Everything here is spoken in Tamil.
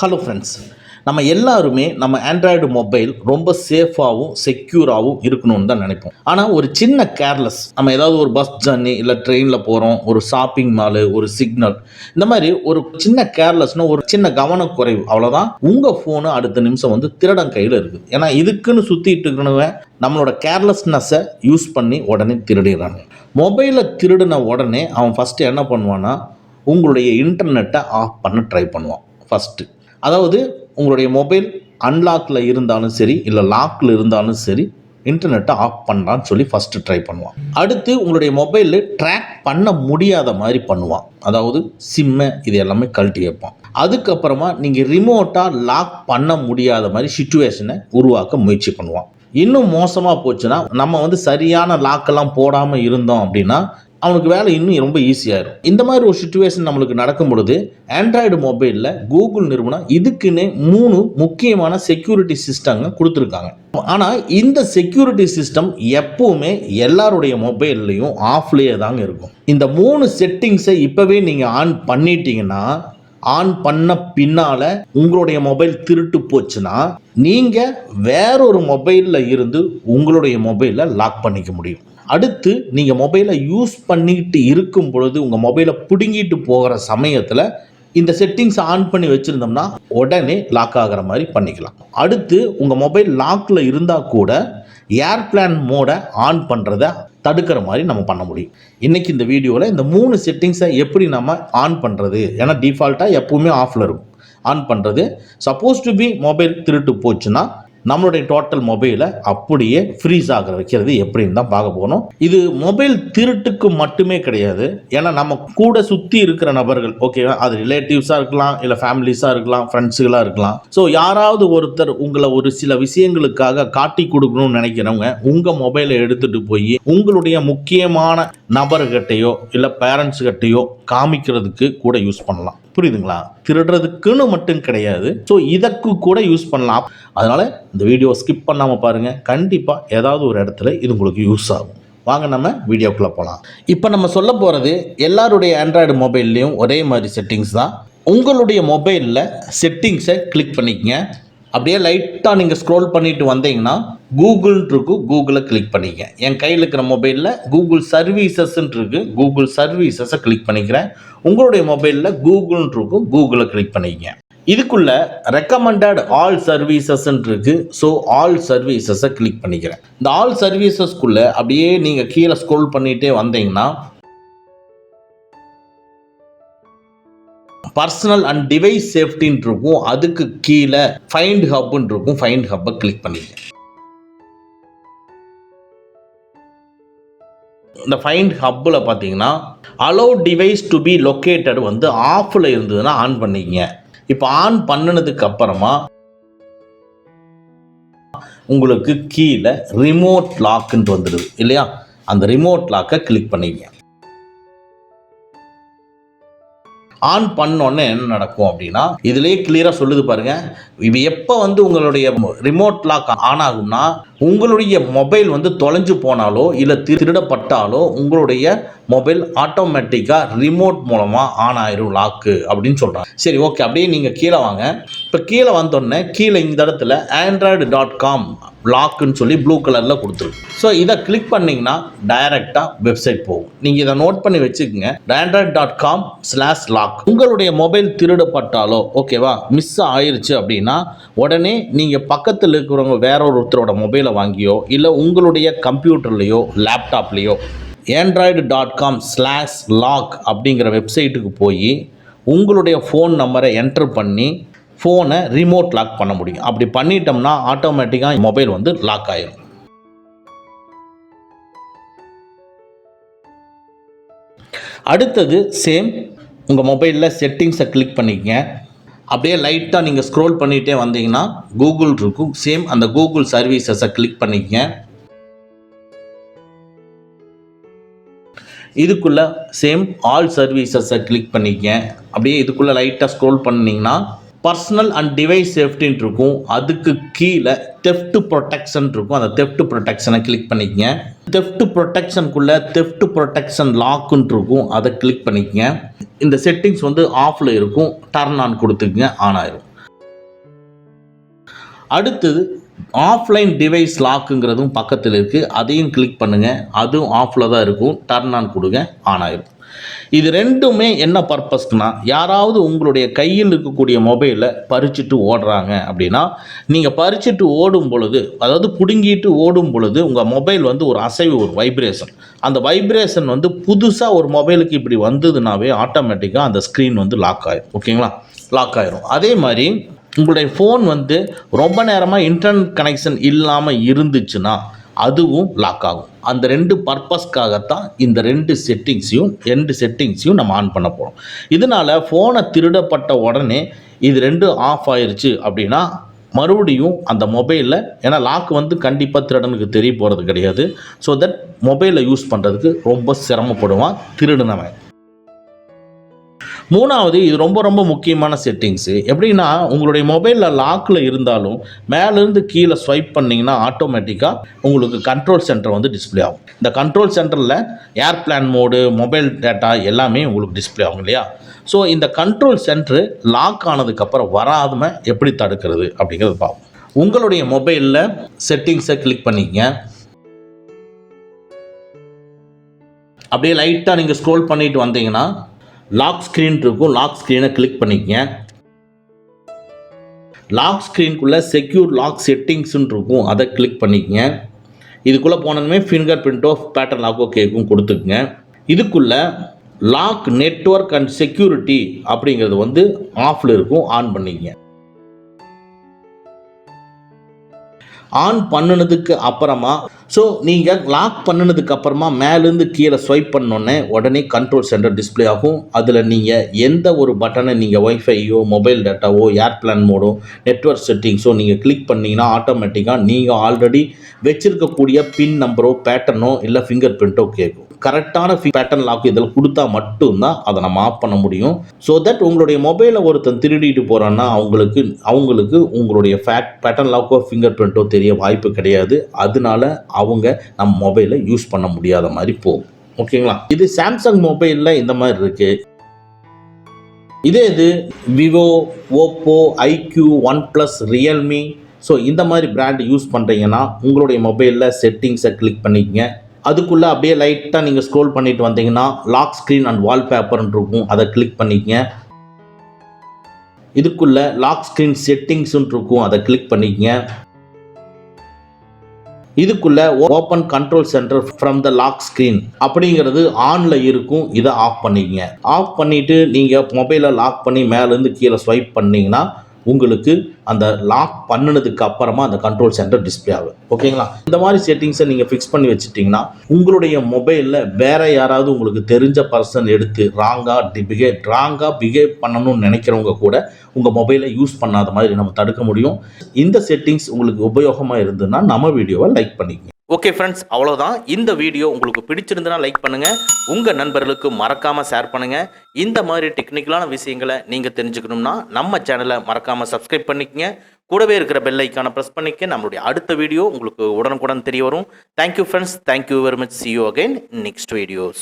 ஹலோ ஃப்ரெண்ட்ஸ், நம்ம எல்லாருமே நம்ம ஆண்ட்ராய்டு மொபைல் ரொம்ப சேஃபாகவும் செக்யூராகவும் இருக்கணும்னு தான் நினைப்போம். ஆனால் ஒரு சின்ன கேர்லெஸ், நம்ம ஏதாவது ஒரு பஸ் ஜர்னி இல்லை ட்ரெயினில் போகிறோம், ஒரு ஷாப்பிங் மாலு, ஒரு சிக்னல், இந்த மாதிரி ஒரு சின்ன கேர்லெஸ்னால் ஒரு சின்ன கவனக்குறைவு, அவ்வளோதான் உங்கள் ஃபோனு அடுத்த நிமிஷம் வந்து திருடன் கையில் இருக்குது. ஏன்னா இதுக்குன்னு சுற்றிட்டு இருக்கணுங்க, நம்மளோட கேர்லெஸ்னஸை யூஸ் பண்ணி உடனே திருடிடுறாங்க. மொபைலை திருடின உடனே அவன் ஃபஸ்ட்டு என்ன பண்ணுவான்னா, உங்களுடைய இன்டர்நெட்டை ஆஃப் பண்ண ட்ரை பண்ணுவான் ஃபஸ்ட்டு. அதாவது உங்களுடைய மொபைல் அன்லாக்கில் இருந்தாலும் சரி, இல்லை லாக்கில் இருந்தாலும் சரி, இன்டர்நெட்டை ஆஃப் பண்ணலான்னு சொல்லி ஃபஸ்ட்டு ட்ரை பண்ணுவான். அடுத்து உங்களுடைய மொபைலில் ட்ராக் பண்ண முடியாத மாதிரி பண்ணுவான். அதாவது சிம்மை இது எல்லாமே கழட்டி வைப்பான். அதுக்கப்புறமா நீங்கள் ரிமோட்டாக லாக் பண்ண முடியாத மாதிரி சிச்சுவேஷனை உருவாக்க முயற்சி பண்ணுவான். இன்னும் மோசமாக போச்சுன்னா, நம்ம வந்து சரியான லாக்கெல்லாம் போடாமல் இருந்தோம் அப்படின்னா அவனுக்கு வேலை இன்னும் ரொம்ப ஈஸியாகிடும். இந்த மாதிரி ஒரு சிச்சுவேஷன் நம்மளுக்கு நடக்கும் பொழுது ஆண்ட்ராய்டு மொபைலில் கூகுள் நிறுவனம் இதுக்குன்னே 3 முக்கியமான செக்யூரிட்டி சிஸ்டங்க கொடுத்துருக்காங்க. ஆனால் இந்த செக்யூரிட்டி சிஸ்டம் எப்பவுமே எல்லாருடைய மொபைல்லையும் ஆஃப்லேயே தாங்க இருக்கும். இந்த 3 செட்டிங்ஸை இப்போவே நீங்கள் ஆன் பண்ணிட்டீங்கன்னா, ஆன் பண்ண பின்னால் உங்களுடைய மொபைல் திருட்டு போச்சுன்னா நீங்கள் வேறொரு மொபைலில் இருந்து உங்களுடைய மொபைலை லாக் பண்ணிக்க முடியும். அடுத்து நீங்கள் மொபைலை யூஸ் பண்ணிக்கிட்டு இருக்கும் பொழுது உங்கள் மொபைலை பிடுங்கிட்டு போகிற சமயத்தில் இந்த செட்டிங்ஸ் ஆன் பண்ணி வச்சுருந்தோம்னா உடனே லாக் ஆகிற மாதிரி பண்ணிக்கலாம். அடுத்து உங்கள் மொபைல் லாக்கில் இருந்தால் கூட ஏர்பிளான் மோடை ஆன் பண்ணுறதை தடுக்கிற மாதிரி நம்ம பண்ண முடியும். இன்றைக்கி இந்த வீடியோவில் இந்த 3 செட்டிங்ஸை எப்படி நம்ம ஆன் பண்ணுறது, ஏன்னா டிஃபால்ட்டாக எப்பவுமே ஆஃபில் இருக்கும், ஆன் பண்ணுறது. சப்போஸ் டு பி மொபைல் திருட்டு போச்சுன்னா நம்மளுடைய டோட்டல் மொபைலை அப்படியே ஃப்ரீஸ் ஆகிற வைக்கிறது எப்படின்னு தான் பார்க்க போகணும். இது மொபைல் திருட்டுக்கு மட்டுமே கிடையாது. ஏன்னா நம்ம கூட சுற்றி இருக்கிற நபர்கள், ஓகேவா, அது ரிலேட்டிவ்ஸாக இருக்கலாம், இல்லை ஃபேமிலிஸாக இருக்கலாம், ஃப்ரெண்ட்ஸுகளாக இருக்கலாம். ஸோ யாராவது ஒருத்தர் உங்களை ஒரு சில விஷயங்களுக்காக காட்டி கொடுக்கணும்னு நினைக்கிறவங்க உங்கள் மொபைலை எடுத்துகிட்டு போய் உங்களுடைய முக்கியமான நபர்கிட்டையோ இல்லை பேரண்ட்ஸ்கிட்டையோ காமிக்கிறதுக்கு கூட யூஸ் பண்ணலாம். புரியுதுங்களா? திருடுறதுக்குன்னு மட்டும் கிடையாது, ஸோ இதற்கு கூட யூஸ் பண்ணலாம். அதனால் இந்த வீடியோ ஸ்கிப் பண்ணாமல் பாருங்கள். கண்டிப்பாக ஏதாவது ஒரு இடத்துல இது உங்களுக்கு யூஸ் ஆகும். வாங்க நம்ம வீடியோக்குள்ளே போகலாம். இப்போ நம்ம சொல்ல போகிறது எல்லாருடைய ஆண்ட்ராய்டு மொபைல்லையும் ஒரே மாதிரி செட்டிங்ஸ் தான். உங்களுடைய மொபைலில் செட்டிங்ஸை கிளிக் பண்ணிக்கங்க. அப்படியே லைட்டாக நீங்கள் ஸ்க்ரோல் பண்ணிட்டு வந்தீங்கன்னா கூகுள்னு இருக்கும், கூகுளை கிளிக் பண்ணிக்க. என் கையில் இருக்கிற மொபைலில் கூகுள் சர்வீசஸ்ன்னு இருக்குது, கூகுள் சர்வீசஸை கிளிக் பண்ணிக்கிறேன். உங்களுடைய மொபைலில் கூகுள்னு இருக்கும், கூகுளை கிளிக் பண்ணிக்க. இதுக்குள்ள ரெக்கமெண்டட் ஆல் சர்வீசஸ்ன்னு இருக்கு, ஸோ ஆல் சர்வீசஸை கிளிக் பண்ணிக்கிறேன். இந்த ஆல் சர்வீசஸ்க்குள்ள அப்படியே நீங்கள் கீழே ஸ்க்ரோல் பண்ணிகிட்டே வந்தீங்கன்னா பர்சனல் அண்ட் டிவைஸ் சேஃப்டின்னு இருக்கும், அதுக்கு கீழே ஃபைண்ட் ஹப்னு இருக்கும், ஃபைண்ட் ஹப்பை கிளிக் பண்ணிக்க. இந்த ஃபைண்ட் ஹப்பில் பார்த்தீங்கன்னா allow device to be located வந்து ஆஃபில் இருந்ததுன்னா ஆன் பண்ணிக்கங்க. இப்போ ஆன் பண்ணினதுக்கு அப்புறமா உங்களுக்கு கீழே ரிமோட் லாக்ன்ட்டு வந்துடுது இல்லையா, அந்த ரிமோட் லாக்கை கிளிக் பண்ணிக்கங்க. ஆன் பண்ணோன்னே என்ன நடக்கும் அப்படின்னா இதுலேயே கிளியராக சொல்லுது பாருங்க. இது எப்போ வந்து உங்களுடைய ரிமோட் லாக் ஆன் ஆகும்னா உங்களுடைய மொபைல் வந்து தொலைஞ்சு போனாலோ இல்லை திருடப்பட்டாலோ உங்களுடைய மொபைல் ஆட்டோமேட்டிக்காக ரிமோட் மூலமாக ஆன் ஆயிரும் லாக்கு அப்படின்னு சொல்கிறாங்க. சரி, ஓகே, அப்படியே நீங்கள் கீழே வாங்க. இப்போ கீழே வந்தோடனே கீழே இந்த இடத்துல android.com லாக்குன்னு சொல்லி ப்ளூ கலரில் கொடுத்துருக்கு. ஸோ இதை கிளிக் பண்ணிங்கன்னா டைரெக்டாக வெப்சைட் போகும். நீங்கள் இதை நோட் பண்ணி வச்சுக்கோங்க, android.com/lock. உங்களுடைய மொபைல் திருடப்பட்டாலோ, ஓகேவா, மிஸ் ஆயிருச்சு அப்படின்னா உடனே நீங்கள் பக்கத்தில் இருக்கிறவங்க வேற ஒருத்தரோட மொபைலை வாங்கியோ இல்லை உங்களுடைய கம்ப்யூட்டர்லேயோ லேப்டாப்லேயோ android.com/lock அப்படிங்கிற வெப்சைட்டுக்கு போய் உங்களுடைய ஃபோன் நம்பரை என்டர் பண்ணி ஃபோனை ரிமோட் லாக் பண்ண முடியும். அப்படி பண்ணிட்டோம்னா ஆட்டோமேட்டிக்காக மொபைல் வந்து லாக் ஆயிரும். அடுத்தது சேம், உங்கள் மொபைலில் செட்டிங்ஸை கிளிக் பண்ணிக்கங்க. அப்படியே லைட்டாக நீங்கள் ஸ்க்ரோல் பண்ணிகிட்டே வந்தீங்கன்னா கூகுள் இருக்கும், சேம் அந்த கூகுள் சர்வீசஸை கிளிக் பண்ணிக்கங்க. இதுக்குள்ளே சேம் ஆல் சர்வீசஸை கிளிக் பண்ணிக்க. அப்படியே இதுக்குள்ளே லைட்டாக ஸ்க்ரோல் பண்ணிங்கன்னா பர்சனல் அண்ட் டிவைஸ் சேஃப்டின்னு இருக்கும், அதுக்கு கீழே தெஃப்ட் ப்ரொடெக்ஷன் இருக்கும், அந்த தெஃப்ட் ப்ரொடெக்ஷனை கிளிக் பண்ணிக்கங்க. தெஃப்ட் ப்ரொடெக்ஷனுக்குள்ளே தெஃப்ட் ப்ரொடெக்ஷன் லாக்குன்னு இருக்கும், அதை கிளிக் பண்ணிக்கங்க. இந்த செட்டிங்ஸ் வந்து ஆஃபில் இருக்கும், டர்ன் ஆன் கொடுத்துக்குங்க, ஆன் ஆயிரும். அடுத்தது ஆஃப்லைன் டிவைஸ் லாக்குங்கிறதும் பக்கத்தில் இருக்குது, அதையும் கிளிக் பண்ணுங்கள். அதுவும் ஆஃபில் தான் இருக்கும். டர்ன் ஆன் கொடுங்க, ஆன் ஆயிரும். இது ரெண்டுமே என்ன பர்பஸ்க்குனா, யாராவது உங்களுடைய கையில் இருக்கக்கூடிய மொபைலை பறிச்சுட்டு ஓடுறாங்க அப்படின்னா, நீங்கள் பறிச்சுட்டு ஓடும் பொழுது, அதாவது பிடுங்கிட்டு ஓடும் பொழுது உங்கள் மொபைல் வந்து ஒரு அசைவு, ஒரு வைப்ரேஷன், அந்த வைப்ரேஷன் வந்து புதுசாக ஒரு மொபைலுக்கு இப்படி வந்ததுனாவே ஆட்டோமேட்டிக்காக அந்த ஸ்க்ரீன் வந்து லாக் ஆயிரும். ஓகேங்களா, லாக் ஆயிரும். அதே மாதிரி உங்களுடைய ஃபோன் வந்து ரொம்ப நேரமாக இன்டர்நெட் கனெக்ஷன் இல்லாமல் இருந்துச்சுன்னா அதுவும் லாக் ஆகும். அந்த 2 பர்பஸ்க்காகத்தான் இந்த 2 செட்டிங்ஸையும் நம்ம ஆன் பண்ண போகிறோம். இதனால் ஃபோனை திருடப்பட்ட உடனே இது 2 ஆஃப் ஆயிடுச்சு அப்படின்னா மறுபடியும் அந்த மொபைலில், ஏன்னா லாக் வந்து கண்டிப்பாக திருடனுக்கு தெரிய போகிறது கிடையாது. ஸோ தட் மொபைலை யூஸ் பண்ணுறதுக்கு ரொம்ப சிரமப்படுவான் திருடினவன். மூணாவது, இது ரொம்ப ரொம்ப முக்கியமான செட்டிங்ஸு. எப்படின்னா, உங்களுடைய மொபைலில் லாக்கில் இருந்தாலும் மேலேருந்து கீழே ஸ்வைப் பண்ணிங்கன்னா ஆட்டோமேட்டிக்காக உங்களுக்கு கண்ட்ரோல் சென்டர் வந்து டிஸ்பிளே ஆகும். இந்த கண்ட்ரோல் சென்டரில் ஏர்பிளான் மோடு, மொபைல் டேட்டா எல்லாமே உங்களுக்கு டிஸ்பிளே ஆகும் இல்லையா? ஸோ இந்த கண்ட்ரோல் சென்டரு லாக் ஆனதுக்கப்புறம் வராமல் எப்படி தடுக்கிறது அப்படிங்கிறது பார்ப்போம். உங்களுடைய மொபைலில் செட்டிங்ஸை கிளிக் பண்ணிக்கங்க. அப்படியே லைட்டாக நீங்கள் ஸ்க்ரோல் பண்ணிட்டு வந்தீங்கன்னா லாக் ஸ்க்ரீன் இருக்கும். லாக் ஸ்க்ரீனை கிளிக் பண்ணிக்கங்க. லாக் ஸ்க்ரீனுக்குள்ளே செக்யூர் லாக் செட்டிங்ஸ்ன்னு இருக்கும், அதை கிளிக் பண்ணிக்கங்க. இதுக்குள்ளே போனதுமே ஃபிங்கர் பிரிண்ட்டோ பேட்டர்ன் லாக்கோ கேட்கும், கொடுத்துக்குங்க. இதுக்குள்ளே லாக் நெட்வொர்க் அண்ட் செக்யூரிட்டி அப்படிங்கிறது வந்து ஆஃபில் இருக்கும், ஆன் பண்ணிக்கங்க. ஆன் பண்ணினதுக்கு அப்புறமா, ஸோ நீங்கள் லாக் பண்ணினதுக்கு அப்புறமா மேலேருந்து கீழே ஸ்வைப் பண்ணோன்னே உடனே கண்ட்ரோல் சென்டர் டிஸ்பிளே ஆகும். அதில் நீங்கள் எந்த ஒரு பட்டனை, நீங்கள் ஒய்ஃபையோ, மொபைல் டேட்டாவோ, ஏர்பிளான் மோடோ, நெட்வொர்க் செட்டிங்ஸோ நீங்கள் கிளிக் பண்ணிங்கன்னா ஆட்டோமேட்டிக்காக நீங்கள் ஆல்ரெடி வச்சுருக்கக்கூடிய பின் நம்பரோ, பேட்டர்னோ இல்லை ஃபிங்கர் பிரிண்ட்டோ கேட்கும். கரெக்டான பேட்டர்ன் லாக் இதில் கொடுத்தா மட்டும்தான் அதை நம்ம ஆஃப் பண்ண முடியும். ஸோ தட் உங்களுடைய மொபைலை ஒருத்தன் திருடிட்டு போகிறான்னா அவங்களுக்கு உங்களுடைய பேட்டர்ன் லாக்கோ, ஃபிங்கர் பிரிண்ட்டோ தெரிய வாய்ப்பு கிடையாது. அதனால அவங்க நம்ம மொபைலை யூஸ் பண்ண முடியாத மாதிரி போகும். ஓகேங்களா, இது சாம்சங் மொபைலில் இந்த மாதிரி இருக்கு. இது Vivo, Oppo, iQOO, OnePlus, Realme, so இந்த மாதிரி பிராண்ட் யூஸ் பண்ணுறீங்கன்னா உங்களுடைய மொபைலில் செட்டிங்ஸை கிளிக் பண்ணிக்கங்க. அதுக்குள்ளே அப்படியே லைட்டாக நீங்கள் ஸ்க்ரோல் பண்ணிட்டு வந்தீங்கன்னா லாக் ஸ்க்ரீன் அண்ட் வால்பேப்பர்னு இருக்கும், அதை கிளிக் பண்ணிக்கங்க. இதுக்குள்ளே லாக் ஸ்க்ரீன் செட்டிங்ஸ்ன்னு இருக்கும், அதை கிளிக் பண்ணிக்கங்க. இதுக்குள்ள open control centre from the lock screen அப்படிங்கிறது ஆனில் இருக்கும், இதை ஆஃப் பண்ணிக்கங்க. ஆஃப் பண்ணிவிட்டு நீங்கள் மொபைலை லாக் பண்ணி மேலேருந்து கீழே ஸ்வைப் பண்ணிங்கன்னா உங்களுக்கு அந்த லாக் பண்ணினதுக்கு அப்புறமா அந்த கண்ட்ரோல் சென்டர் டிஸ்பிளே ஆகும். ஓகேங்களா, இந்த மாதிரி செட்டிங்ஸை நீங்கள் ஃபிக்ஸ் பண்ணி வச்சுட்டிங்கன்னா உங்களுடைய மொபைலில் வேறு யாராவது உங்களுக்கு தெரிஞ்ச பர்சன் எடுத்து ராங்காக பிஹேவ் பண்ணணும்னு நினைக்கிறவங்க கூட உங்கள் மொபைலை யூஸ் பண்ணாத மாதிரி நம்ம தடுக்க முடியும். இந்த செட்டிங்ஸ் உங்களுக்கு உபயோகமாக இருந்ததுன்னா நம்ம வீடியோவை லைக் பண்ணிக்கங்க. ஓகே ஃப்ரெண்ட்ஸ், அவ்வளோதான். இந்த வீடியோ உங்களுக்கு பிடிச்சிருந்தனா லைக் பண்ணுங்கள், உங்கள் நண்பர்களுக்கு மறக்காமல் ஷேர் பண்ணுங்கள். இந்த மாதிரி டெக்னிக்கலான விஷயங்களை நீங்கள் தெரிஞ்சுக்கணும்னா நம்ம சேனலை மறக்காமல் சப்ஸ்கிரைப் பண்ணிக்கங்க. கூடவே இருக்கிற பெல் ஐக்கானை ப்ரெஸ் பண்ணிக்க. நம்மளுடைய அடுத்த வீடியோ உங்களுக்கு உடனுக்குடன் தெரிய வரும். Thank you friends, thank you very much. see you again next videos.